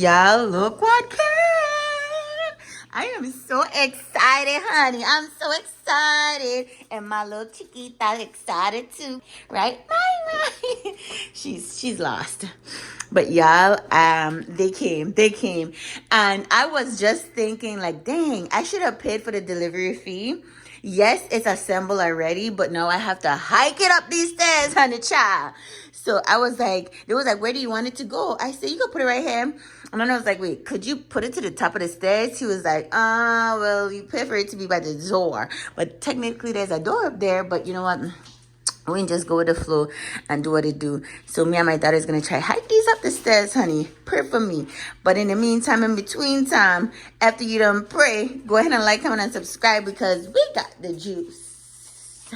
Y'all, look what came. I am so excited, honey. I'm so excited. And my little chiquita excited too. Right? Bye. She's lost. But y'all, they came. And I was just thinking, like, dang, I should have paid for the delivery fee. Yes, it's assembled already, but now I have to hike it up these stairs, honey child. So I was like, they was like, where do you want it to go? I said, you can put it right here. And then I was like, wait, could you put it to the top of the stairs? He was like, well, you pay for it to be by the door. But technically there's a door up there, but you know what? We can just go with the flow and do what it do. So me and my daughter's gonna try hike these up the stairs, honey. Pray for me. But in the meantime, in between time, after you done pray, go ahead and like, comment, and subscribe because we got the juice.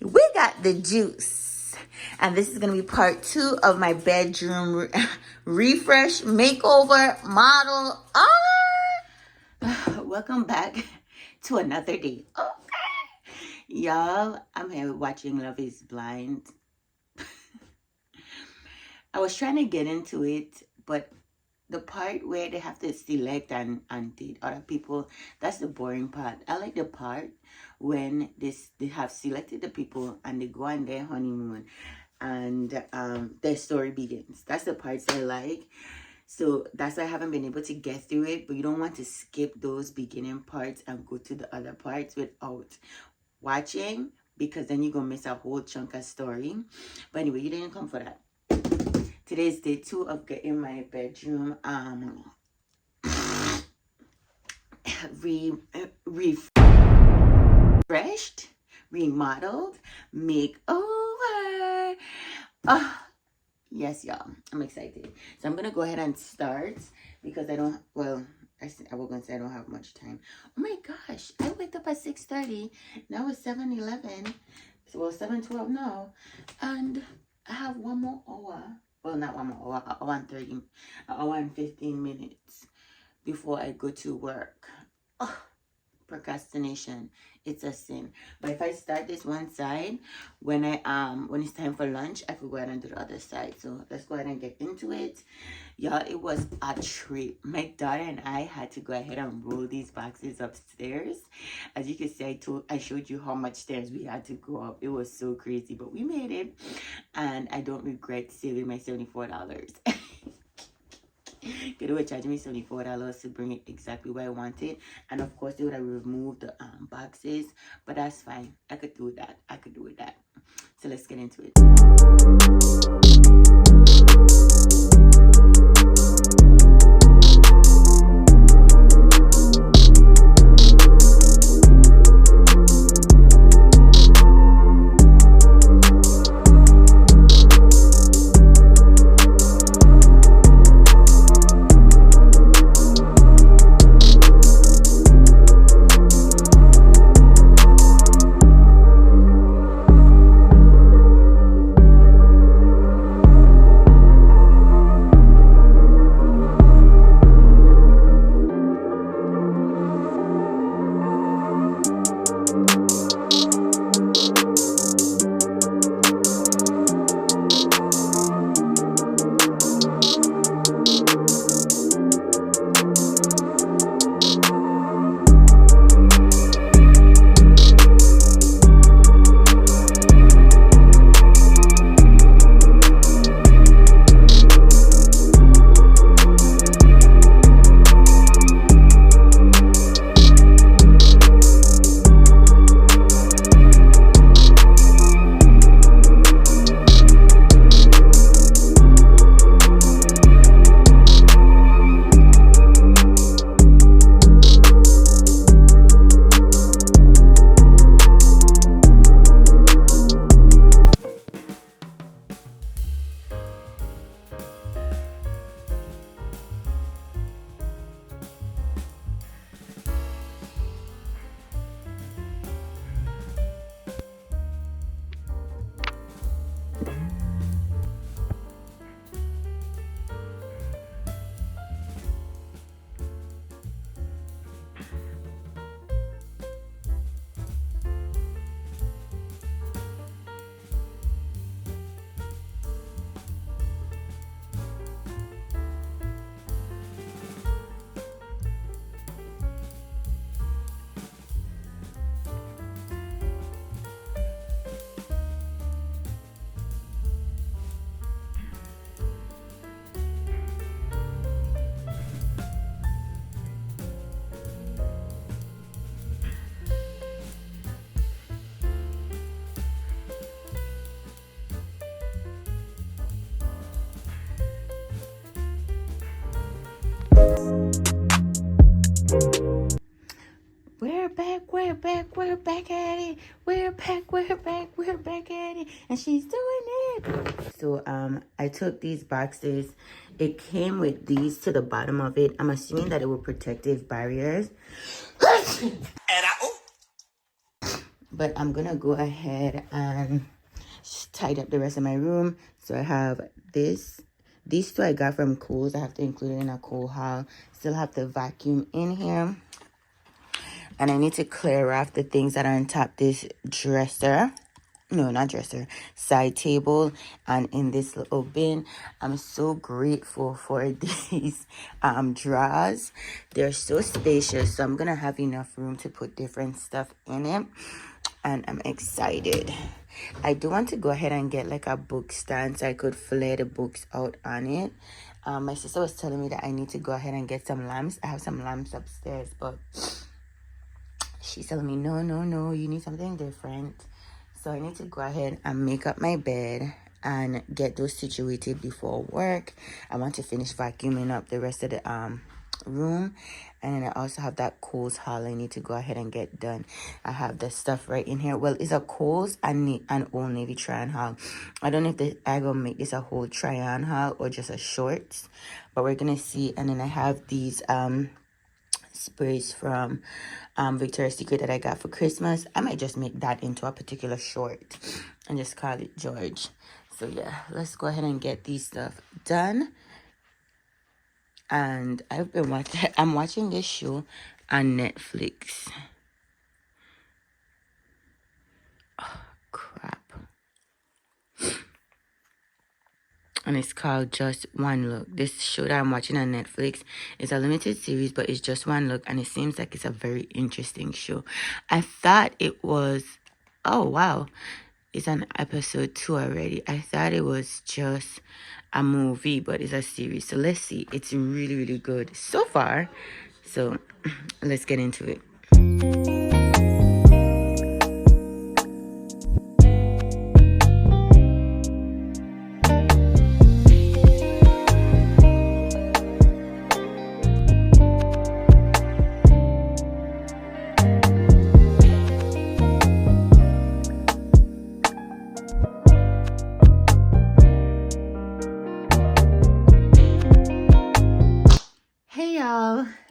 We got the juice. And this is gonna be part 2 of my bedroom refresh makeover model. Welcome back to another day. Y'all, I'm here watching Love is Blind. I was trying to get into it, but the part where they have to select and date other people, that's the boring part. I like the part when they have selected the people and they go on their honeymoon and their story begins. That's the parts I like. So that's why I haven't been able to get through it, but you don't want to skip those beginning parts and go to the other parts without watching, because then you're gonna miss a whole chunk of story. But anyway, you didn't come for that. Today is day 2 of getting my bedroom refreshed, remodeled, makeover. Yes, y'all, I'm excited. So I'm gonna go ahead and start because I was gonna say I don't have much time. Oh my gosh, I waked up at 6:30. Now it's 7:11. Well, 7:12 now. And I have one more hour. Well, not one more hour, an hour and 15 minutes before I go to work. Procrastination, it's a sin. But if I start this one side, when it's time for lunch, I could go ahead and do the other side. So let's go ahead and get into it. Y'all, it was a trip. My daughter and I had to go ahead and roll these boxes upstairs. As you can see, I showed you how much stairs we had to go up. It was so crazy, but we made it, and I don't regret saving my $74. They were charging me $74 to bring it exactly where I wanted, and of course they would have removed the boxes, but that's fine. I could do that. So let's get into it. back, we're back at it. We're back, we're back, we're back at it. And she's doing it. So I took these boxes. It came with these to the bottom of it. I'm assuming that it will protective barriers. But I'm gonna go ahead and tidy up the rest of my room. So I have this. These two I got from Kohl's. I have to include it in a Kohl haul. Still have the vacuum in here. And I need to clear off the things that are on top this dresser. No, not dresser. Side table. And in this little bin. I'm so grateful for these drawers. They're so spacious. So I'm going to have enough room to put different stuff in it. And I'm excited. I do want to go ahead and get like a book stand so I could flare the books out on it. My sister was telling me that I need to go ahead and get some lamps. I have some lamps upstairs, but she's telling me, no, you need something different. So I need to go ahead and make up my bed and get those situated before work. I want to finish vacuuming up the rest of the room. And then I also have that Kohl's haul I need to go ahead and get done. I have the stuff right in here. Well, it's a Kohl's and an Old Navy try-on haul. I don't know if I'm going to make this a whole try-on haul or just a shorts. But we're going to see. And then I have these sprays from Victoria's Secret that I got for Christmas. I might just make that into a particular short and just call it George. So yeah, let's go ahead and get these stuff done. And I'm watching this show on Netflix. Oh, crap. And it's called Just One Look. This show that I'm watching on Netflix is a limited series, but it's just one look, and it seems like it's a very interesting show. I thought it was, oh wow, it's on episode 2 already. I thought it was just a movie, but it's a series. So let's see. It's really, really good so far. So let's get into it.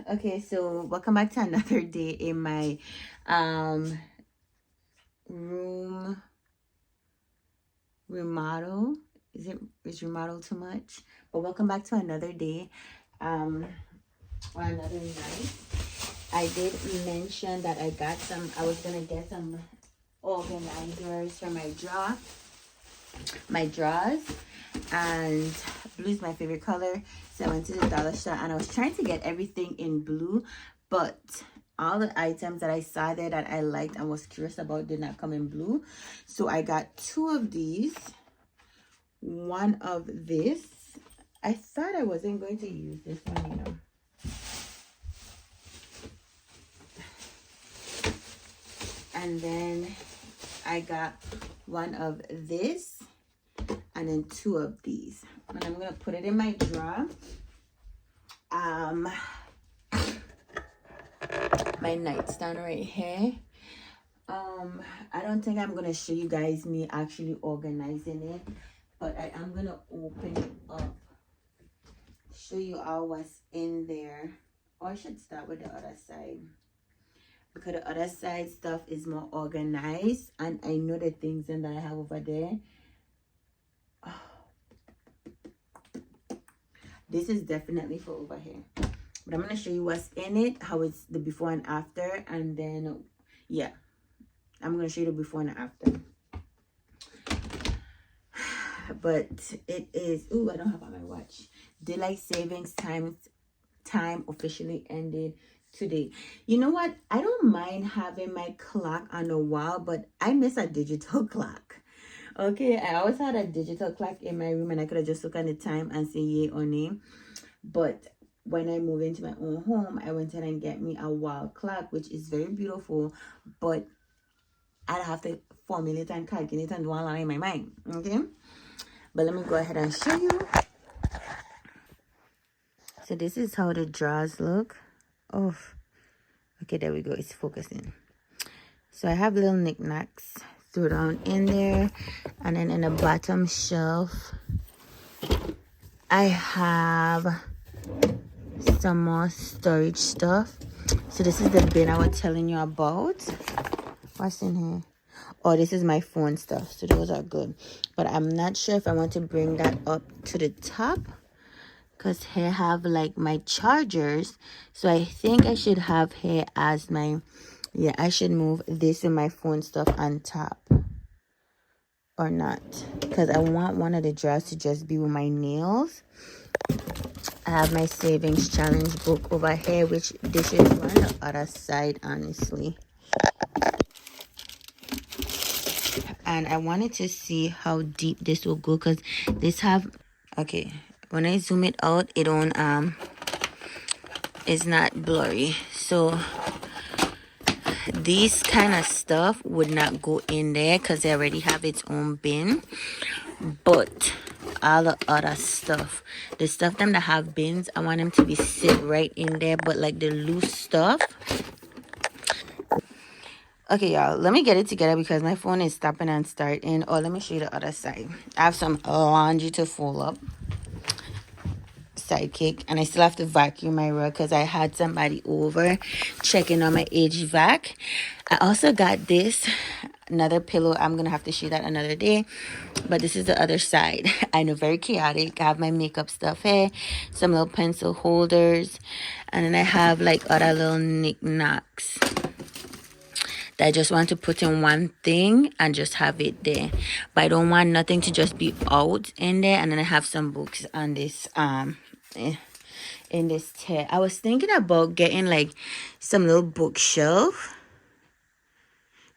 Okay, so welcome back to another day in my room remodel. Is remodel too much? But welcome back to another day or another night. I did mention that I was gonna get some organizers for my drawers, and blue is my favorite color. So I went to the dollar store and I was trying to get everything in blue, but all the items that I saw there that I liked and was curious about did not come in blue. So I got 2 of these, 1 of this. I thought I wasn't going to use this one, you know. And then I got 1 of this and then 2 of these. And I'm gonna put it in my drawer. My nightstand right here. I don't think I'm gonna show you guys me actually organizing it, but I am gonna open it up, show you all what's in there. Or I should start with the other side, because the other side stuff is more organized, and I know the things in that I have over there. This is definitely for over here, but I'm gonna show you what's in it, how it's the before and after, and then yeah, I'm gonna show you the before and after. But it is, ooh, I don't have on my watch. Daylight savings time officially ended today. You know what, I don't mind having my clock on the wall, but I miss a digital clock. Okay, I always had a digital clock in my room and I could have just looked at the time and say yay or nay. But when I moved into my own home, I went ahead and get me a wall clock, which is very beautiful, but I'd have to formulate and calculate and do all that in my mind. Okay, but let me go ahead and show you. So this is how the drawers look. Oh, okay, there we go. It's focusing. So I have little knickknacks thrown down in there. And then in the bottom shelf, I have some more storage stuff. So this is the bin I was telling you about. What's in here? Oh, this is my phone stuff. So those are good. But I'm not sure if I want to bring that up to the top, because here have like my chargers. So I think I should have here as my, yeah, I should move this and my phone stuff on top. Or not. Because I want one of the drawers to just be with my nails. I have my savings challenge book over here, which this should go on the other side, honestly. And I wanted to see how deep this will go, because this have, okay, when I zoom it out, it don't it's not blurry. So these kind of stuff would not go in there because they already have its own bin. But all the other stuff, the stuff them that have bins, I want them to be sit right in there. But like the loose stuff, okay, y'all, let me get it together because my phone is stopping and starting. Oh, let me show you the other side. I have some laundry to fold up, sidekick, and I still have to vacuum my rug because I had somebody over checking on my HVAC. I also got this, another pillow. I'm gonna have to show that another day, but this is the other side. I know, very chaotic. I have my makeup stuff here, some little pencil holders, and then I have like other little knickknacks that I just want to put in one thing and just have it there. But I don't want nothing to just be out in there. And then I have some books on this in this chair. I was thinking about getting like some little bookshelf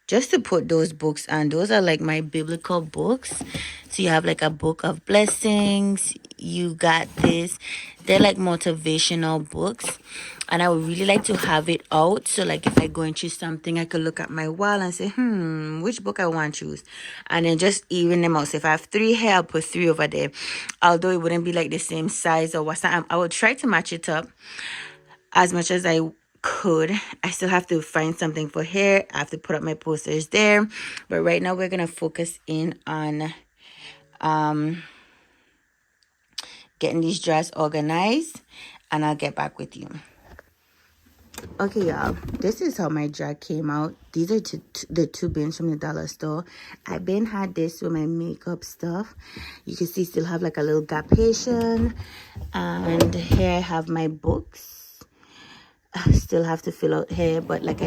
just to put those books on. Those are like my biblical books. So you have like a book of blessings, you got this. They're like motivational books, and I would really like to have it out. So like if I go and choose something, I could look at my wall and say, which book I want to choose, and then just even them out. So if I have 3 here, I'll put 3 over there, although it wouldn't be like the same size or what's that. I would try to match it up as much as I could. I still have to find something for here. I have to put up my posters there, but right now we're gonna focus in on getting these drawers organized, and I'll get back with you. Okay, y'all, this is how my drawer came out. These are the 2 bins from the dollar store. I been had this with my makeup stuff. You can see still have like a little gap Haitian, and here I have my books. I still have to fill out here, but like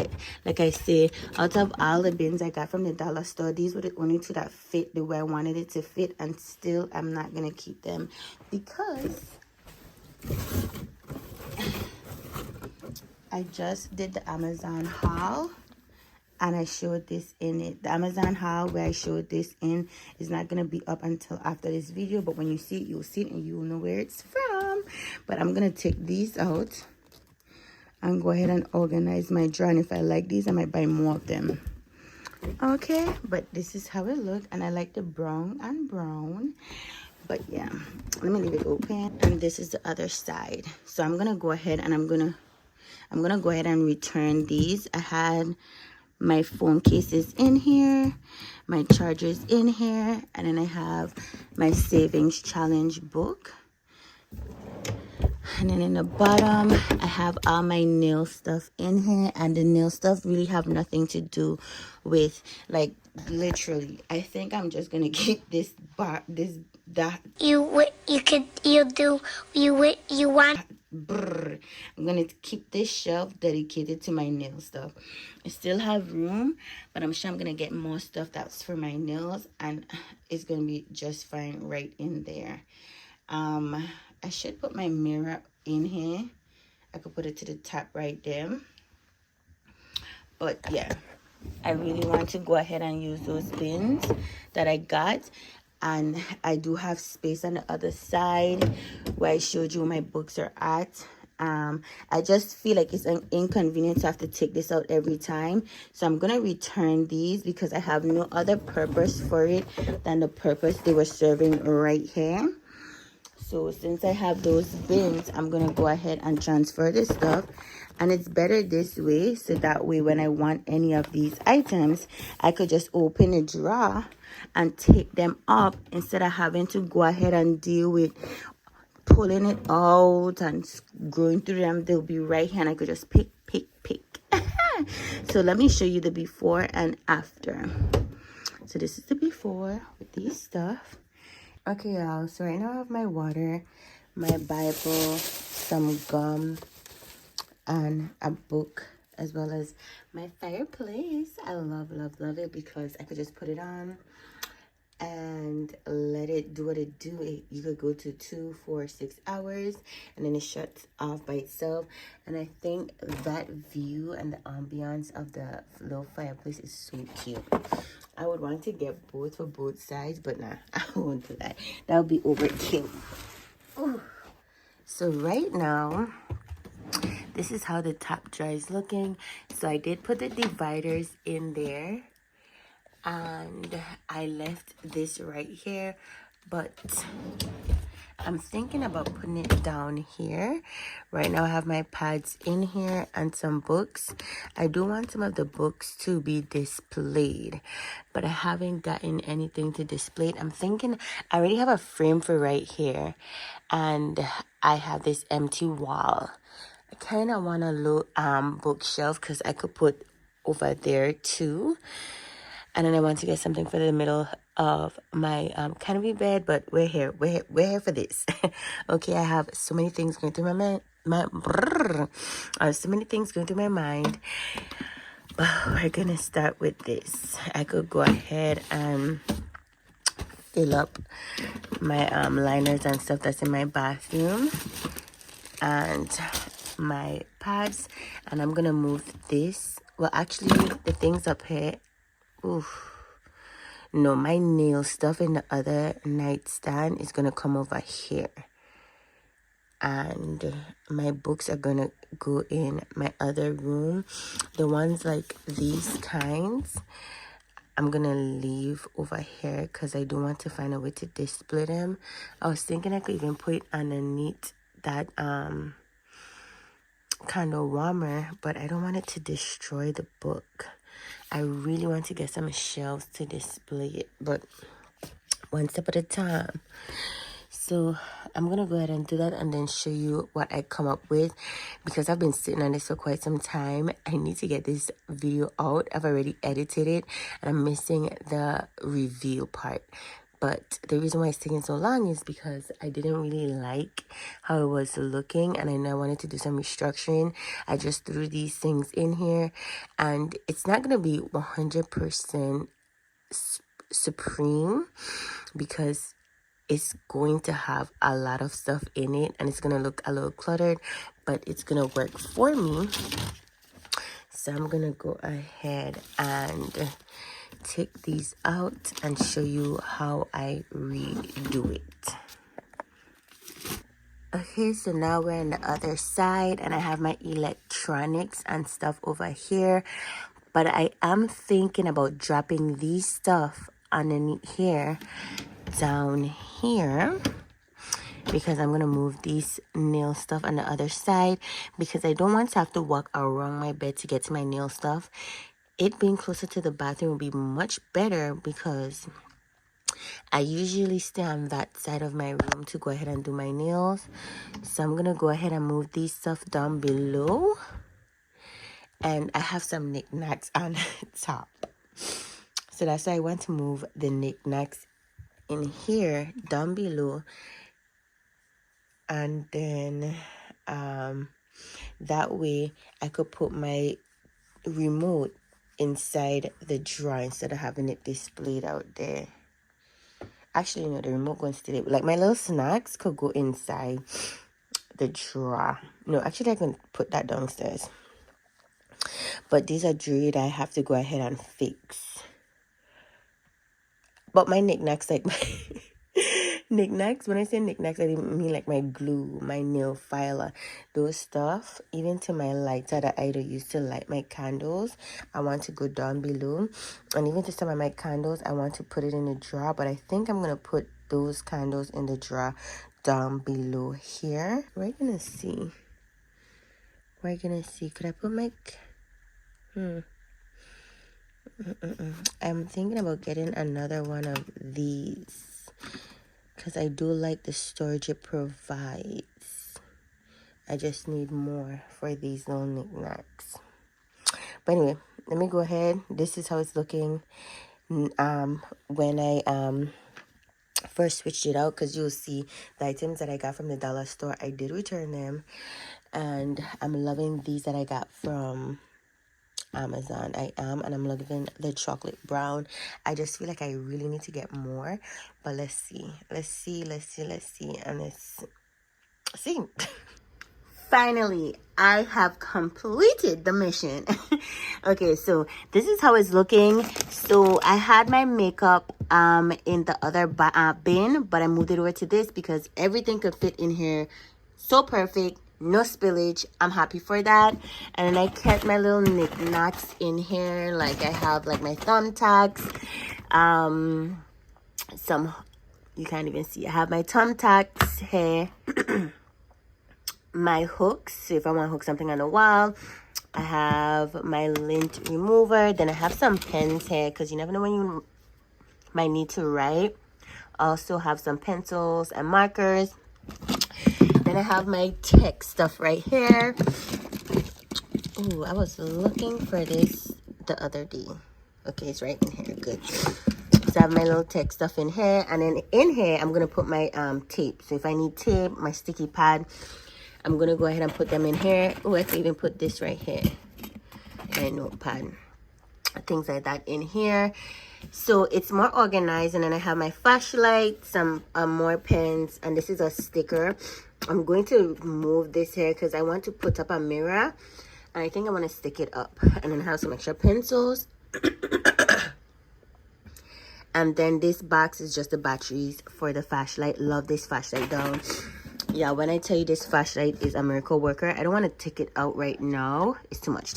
I say, out of all the bins I got from the dollar store, these were the only 2 that fit the way I wanted it to fit, and still I'm not gonna keep them because I just did the Amazon haul and I showed this in it. The Amazon haul where I showed this in is not gonna be up until after this video, but when you see it, you'll see it and you'll know where it's from. But I'm gonna take these out and go ahead and organize my drawer, and if I like these, I might buy more of them. Okay, but this is how it looks, and I like the brown and brown. But yeah, let me leave it open, and this is the other side. So I'm gonna go ahead and I'm gonna go ahead and return these. I had my phone cases in here, my chargers in here, and then I have my savings challenge book. And then in the bottom, I have all my nail stuff in here, and the nail stuff really have nothing to do with, like, literally. I think I'm just gonna keep this that. You want. I'm gonna keep this shelf dedicated to my nail stuff. I still have room, but I'm sure I'm gonna get more stuff that's for my nails, and it's gonna be just fine right in there. I should put my mirror in here. I could put it to the top right there. But yeah, I really want to go ahead and use those bins that I got. And I do have space on the other side where I showed you where my books are at. I just feel like it's an inconvenience to have to take this out every time. So I'm going to return these because I have no other purpose for it than the purpose they were serving right here. So since I have those bins, I'm going to go ahead and transfer this stuff. And it's better this way, so that way when I want any of these items, I could just open a drawer and take them up instead of having to go ahead and deal with pulling it out and going through them. They'll be right here and I could just pick. So let me show you the before and after. So this is the before with these stuff. Okay, y'all, so right now I have my water, my Bible, some gum, and a book, as well as my fireplace. I love it because I could just put it on and let it do what it do. You could go to 2, 4, 6 hours and then it shuts off by itself. And I think that view and the ambiance of the little fireplace is so cute. I would want to get both for both sides, but nah, I won't do that. That would be overkill. Ooh. So right now, this is how the top drawer is looking. So I did put the dividers in there. And I left this right here, but I'm thinking about putting it down here. Right now I have my pads in here and some books. I do want some of the books to be displayed, but I haven't gotten anything to display it. I'm thinking I already have a frame for right here, and I have this empty wall. I kind of want a little bookshelf because I could put over there too. And then I want to get something for the middle of my canopy bed, but we're here for this. Okay, I have so many things going through my mind. So many things going through my mind. But we're gonna start with this. I could go ahead and fill up my liners and stuff that's in my bathroom and my pads, and I'm gonna move this. Well, actually, the things up here. Oof. No, my nail stuff in the other nightstand is gonna come over here, and my books are gonna go in my other room. The ones like these kinds, I'm gonna leave over here because I don't want to find a way to display them. I was thinking I could even put it underneath that candle warmer, but I don't want it to destroy the book. I really want to get some shelves to display it, but one step at a time. So I'm gonna go ahead and do that and then show you what I come up with, because I've been sitting on this for quite some time. I need to get this video out. I've already edited it and I'm missing the reveal part. But the reason why it's taking so long is because I didn't really like how it was looking, and I know I wanted to do some restructuring. I just threw these things in here, and it's not going to be 100% supreme because it's going to have a lot of stuff in it, and it's going to look a little cluttered, but it's going to work for me. So I'm going to go ahead and take these out and show you how I redo it. Okay, so now we're on the other side and I have my electronics and stuff over here, but I am thinking about dropping these stuff underneath here down here, because I'm gonna move these nail stuff on the other side, because I don't want to have to walk around my bed to get to my nail stuff. It being closer to the bathroom would be much better because I usually stay on that side of my room to go ahead and do my nails. So I'm going to go ahead and move these stuff down below. And I have some knickknacks on top. So that's why I want to move the knickknacks in here down below. And then that way I could put my remote inside the drawer instead of having it displayed out there. Actually, no, the remote going to stay there. Like my little snacks could go inside the drawer. No, actually I can put that downstairs. But these are jewelry that I have to go ahead and fix. But my knickknacks, like my knickknacks, when I say knickknacks, I didn't mean like my glue, my nail filer, those stuff, even to my lighter that I used to light my candles, I want to go down below. And even to some of my candles, I want to put it in a drawer, but I think I'm going to put those candles in the drawer down below here. We're gonna see. We're gonna see. Could I put my... I'm thinking about getting another one of these because I do like the storage it provides. I just need more for these little knickknacks. But anyway, let me go ahead. This is how it's looking when I first switched it out, because you'll see the items that I got from the dollar store, I did return them, and I'm loving these that I got from Amazon. And I'm loving the chocolate brown. I just feel like I really need to get more, but let's see, and let's see. Finally, I have completed the mission. Okay, so this is how it's looking. So I had my makeup in the other bin, but I moved it over to this because everything could fit in here so perfect. No spillage. I'm happy for that. And then I kept my little knickknacks in here. Like I have like my thumbtacks. Some, you can't even see. I have my thumbtacks here. My hooks, so if I want to hook something on the wall. I have my lint remover. Then I have some pens here because you never know when you might need to write. Also have some pencils and markers. Then I have my tech stuff right here. Ooh, I was looking for this the other day. Okay, it's right in here. Good. So I have my little tech stuff in here. And then in here, I'm going to put my tape. So if I need tape, my sticky pad, I'm going to go ahead and put them in here. Oh, I can even put this right here. My notepad. Things like that in here. So it's more organized. And then I have my flashlight, some more pens. And this is a sticker. I'm going to move this here because I want to put up a mirror. And I think I want to stick it up. And then I have some extra pencils. And then this box is just the batteries for the flashlight. Love this flashlight down. Yeah, when I tell you this flashlight is a miracle worker, I don't want to take it out right now. It's too much.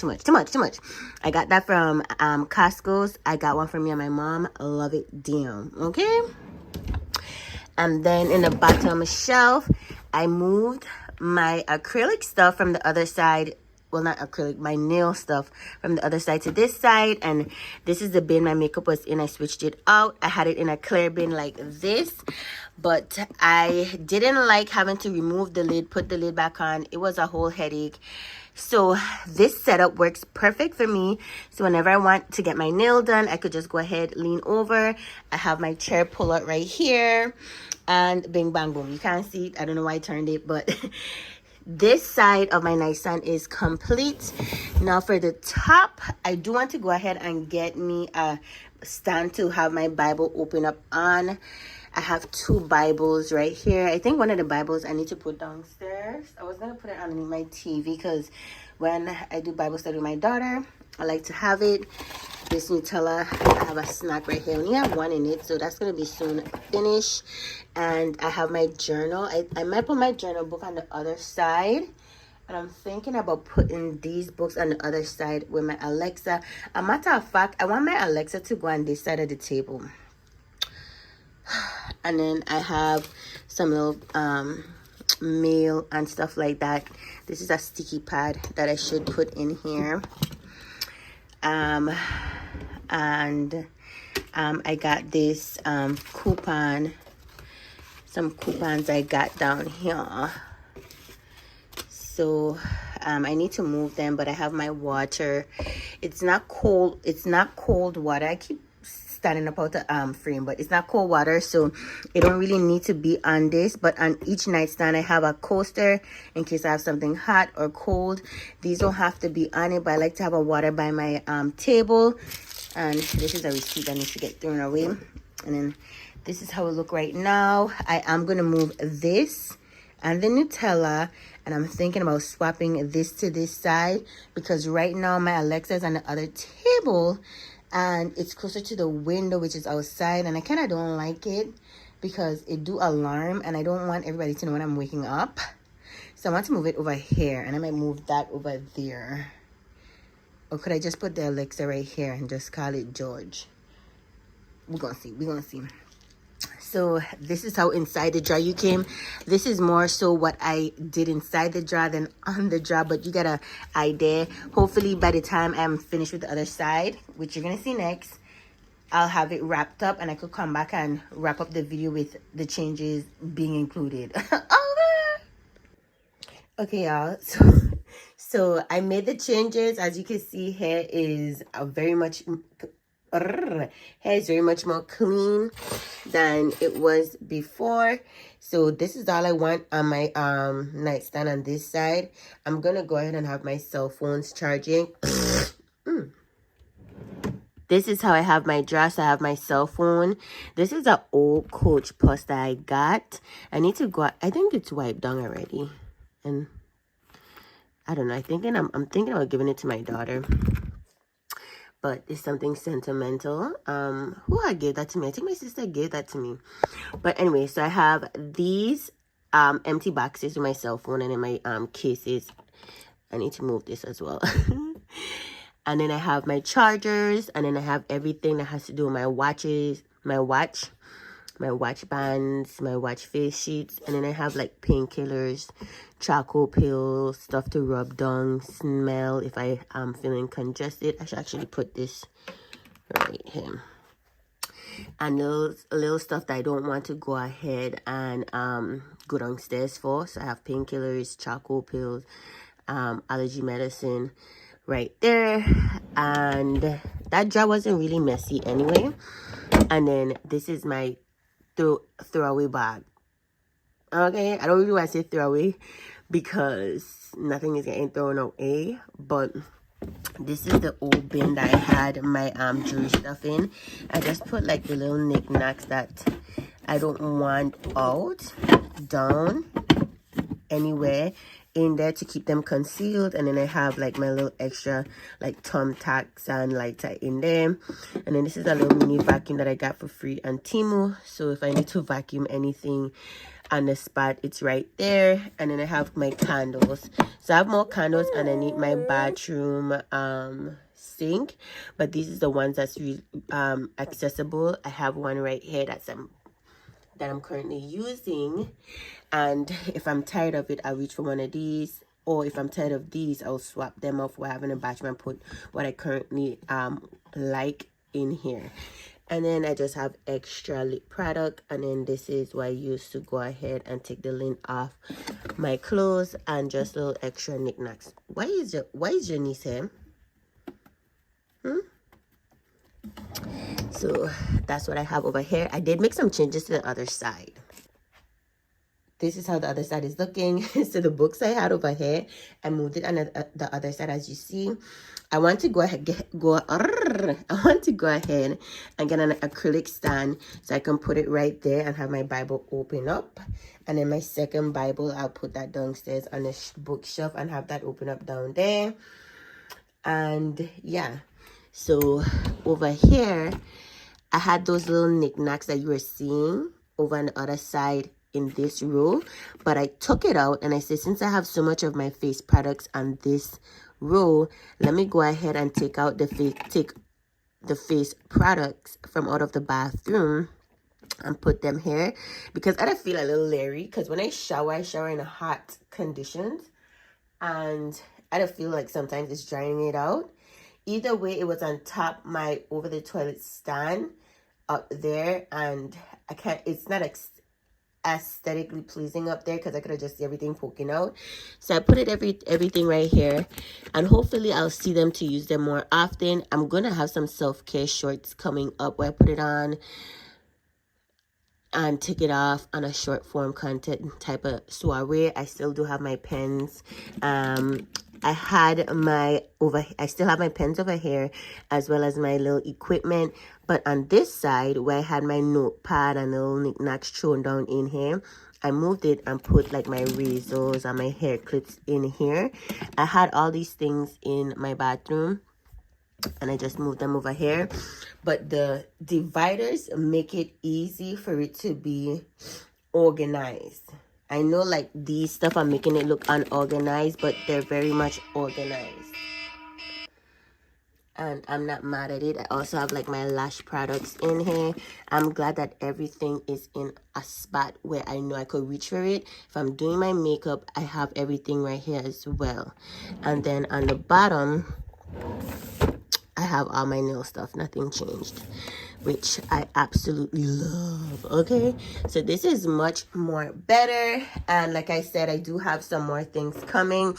I got that from Costco's. I got one for me and my mom. Love it. Damn. Okay. And then in the bottom shelf, I moved my acrylic stuff from the other side. Well, not acrylic, my nail stuff from the other side to this side. And this is the bin my makeup was in. I switched it out. I had it in a clear bin like this. But I didn't like having to remove the lid, put the lid back on. It was a whole headache. So this setup works perfect for me. So whenever I want to get my nail done, I could just go ahead, lean over. I have my chair pull out right here. And bing, bang, boom. You can't see it. I don't know why I turned it, but... This side of my nightstand is complete. Now for the top, I do want to go ahead and get me a stand to have my Bible open up on. I have 2 Bibles right here. I think one of the Bibles I need to put downstairs. I was going to put it underneath my TV because when I do Bible study with my daughter, I like to have it. This Nutella, I have a snack right here. I only have one in it, so that's going to be soon finished. And I have my journal. I might put my journal book on the other side. And I'm thinking about putting these books on the other side with my Alexa. A matter of fact, I want my Alexa to go on this side of the table. And then I have some little mail and stuff like that. This is a sticky pad that I should put in here. I got this coupon. Some coupons I got down here. So I need to move them, but I have my water. It's not cold. It's not cold water. I keep standing up out the frame, but it's not cold water, so it don't really need to be on this. But on each nightstand I have a coaster in case I have something hot or cold. These don't have to be on it, but I like to have a water by my table. And this is a receipt that needs to get thrown away. And then this is how it look right now. I am gonna move this and the Nutella, and I'm thinking about swapping this to this side because right now my Alexa is on the other table and it's closer to the window, which is outside, and I kind of don't like it because it do alarm and I don't want everybody to know when I'm waking up. So I want to move it over here, and I might move that over there. Or could I just put the Alexa right here and just call it George? We're gonna see. So this is how inside the jar you came. This is more so what I did inside the jar than on the jar, but you got an idea. Hopefully by the time I'm finished with the other side, which you're gonna see next, I'll have it wrapped up and I could come back and wrap up the video with the changes being included. Okay, y'all. So I made the changes. As you can see, hair is very much more clean than it was before. So this is all I want on my nightstand on this side. I'm gonna go ahead and have my cell phones charging. This is how I have my dress. I have my cell phone. This is an old Coach Plus that I got. I need to go. I think it's wiped down already, and I don't know. I'm thinking about giving it to my daughter, but it's something sentimental. Who gave that to me? I think my sister gave that to me. But anyway, so I have these empty boxes with my cell phone, and in my cases. I need to move this as well. And then I have my chargers, and then I have everything that has to do with my watches, my watch bands, my watch face sheets, and then I have like painkillers, charcoal pills, stuff to rub down, smell if I am feeling congested. I should actually put this right here. And little stuff that I don't want to go ahead and go downstairs for. So I have painkillers, charcoal pills, allergy medicine right there. And that jar wasn't really messy anyway. And then this is my throwaway bag. Okay, I don't really want to say throwaway because nothing is getting thrown away, but this is the old bin that I had my jewelry stuff in. I just put like the little knickknacks that I don't want out down anywhere in there to keep them concealed. And then I have like my little extra like thumbtacks and lighter in there. And then this is a little mini vacuum that I got for free on Temu, so if I need to vacuum anything on the spot, it's right there. And then I have my candles. So I have more candles underneath my bathroom sink, but these is the ones that's really accessible. I have one right here that I'm currently using, and if I'm tired of it, I'll reach for one of these, or if I'm tired of these, I'll swap them off while I have in a bathroom and put what I currently like in here. And then I just have extra lip product, and then this is what I use to go ahead and take the lint off my clothes, and just little extra knickknacks. Why is your niece here? So that's what I have over here. I did make some changes to the other side. This is how the other side is looking. So the books I had over here, I moved it on the other side, as you see. I want to go ahead and get an acrylic stand so I can put it right there and have my Bible open up. And then my second Bible, I'll put that downstairs on the bookshelf and have that open up down there. And yeah, so over here, I had those little knickknacks that you were seeing over on the other side in this row, but I took it out and I said, since I have so much of my face products on this row, let me go ahead and take the face products from out of the bathroom and put them here, because I don't feel a little leery, because when I shower in hot conditions, and I don't feel like sometimes it's drying it out. Either way, it was on top my over the toilet stand up there, and I can't, it's not aesthetically pleasing up there because I could have just see everything poking out. So I put it everything right here, and hopefully I'll see them to use them more often. I'm gonna have some self-care shorts coming up where I put it on and take it off on a short form content type of soiree. I still do have my pens. I still have my pens over here, as well as my little equipment. But on this side, where I had my notepad and little knickknacks thrown down in here, I moved it and put like my razors and my hair clips in here. I had all these things in my bathroom, and I just moved them over here. But the dividers make it easy for it to be organized. I know like these stuff are making it look unorganized, but they're very much organized. and I'm not mad at it. I also have like my lash products in here. I'm glad that everything is in a spot where I know I could reach for it. If I'm doing my makeup, I have everything right here as well. And then on the bottom, I have all my nail stuff. Nothing changed, which I absolutely love. Okay, so this is much more better. And like I said, I do have some more things coming.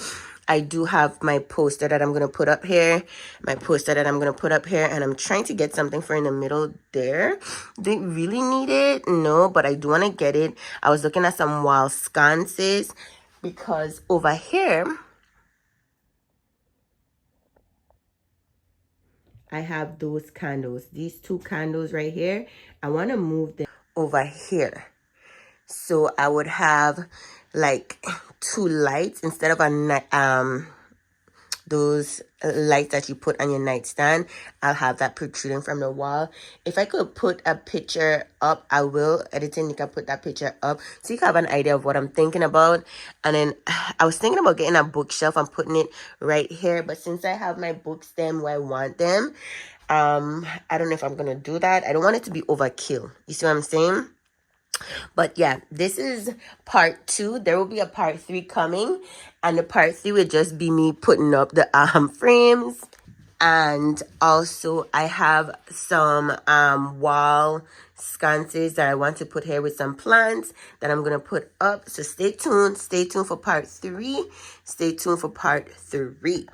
I do have my poster that I'm going to put up here. And I'm trying to get something for in the middle there. Do you really need it? No, but I do want to get it. I was looking at some wall sconces because over here, I have those candles. These two candles right here. I want to move them over here. So I would have like two lights instead of those lights that you put on your nightstand. I'll have that protruding from the wall. If I could put a picture up, I will. Editing, you can put that picture up so you can have an idea of what I'm thinking about. And then I was thinking about getting a bookshelf and putting it right here, but since I have my books them where I want them, I don't know if I'm gonna do that. I don't want it to be overkill. You see what I'm saying? But yeah, this is part 2. There will be a part 3 coming, and the part 3 will just be me putting up the frames. And also I have some wall sconces that I want to put here with some plants that I'm gonna put up. So stay tuned for part 3. Stay tuned for part 3.